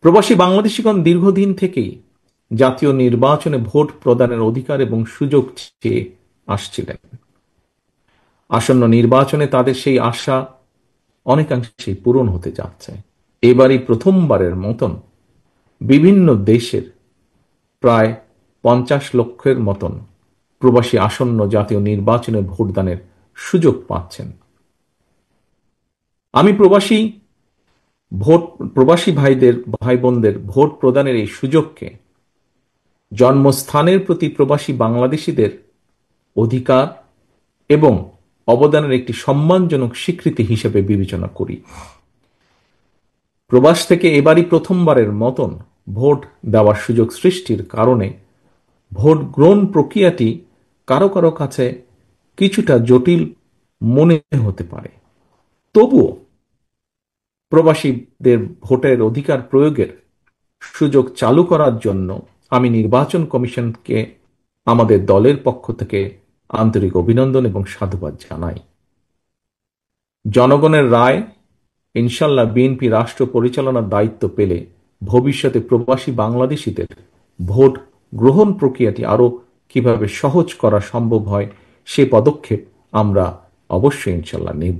প্রবাসী বাংলাদেশিগণ দীর্ঘদিন থেকেই জাতীয় নির্বাচনে ভোট প্রদানের অধিকার এবং সুযোগ চেয়ে আসছিলেন। আসন্ন নির্বাচনে তাদের সেই আশা অনেকাংশেই পূরণ হতে যাচ্ছে। এবারই প্রথমবারের মতন বিভিন্ন দেশের প্রায় 50 লক্ষের মতন প্রবাসী আসন্ন জাতীয় নির্বাচনে ভোটদানের সুযোগ পাচ্ছেন। আমি প্রবাসী ভাই বোনদের ভোট প্রদানের এই সুযোগকে জন্মস্থানের প্রতি প্রবাসী বাংলাদেশিদের অধিকার এবং অবদানের একটি সম্মানজনক স্বীকৃতি হিসেবে বিবেচনা করি। প্রবাস থেকে এবারই প্রথমবারের মতন ভোট দেওয়ার সুযোগ সৃষ্টির কারণে ভোট গ্রহণ প্রক্রিয়াটি কারো কারো কাছে কিছুটা জটিল মনে হতে পারে। তবুও প্রবাসীদের ভোটের অধিকার প্রয়োগের সুযোগ চালু করার জন্য আমি নির্বাচন কমিশনকে আমাদের দলের পক্ষ থেকে আন্তরিক অভিনন্দন এবং সাধুবাদ জানাই। জনগণের রায় ইনশাল্লাহ বিএনপি রাষ্ট্র পরিচালনার দায়িত্ব পেলে ভবিষ্যতে প্রবাসী বাংলাদেশিদের ভোট গ্রহণ প্রক্রিয়াটি আরো কিভাবে সহজ করা সম্ভব হয় সে পদক্ষেপ আমরা অবশ্যই ইনশাল্লাহ নেব।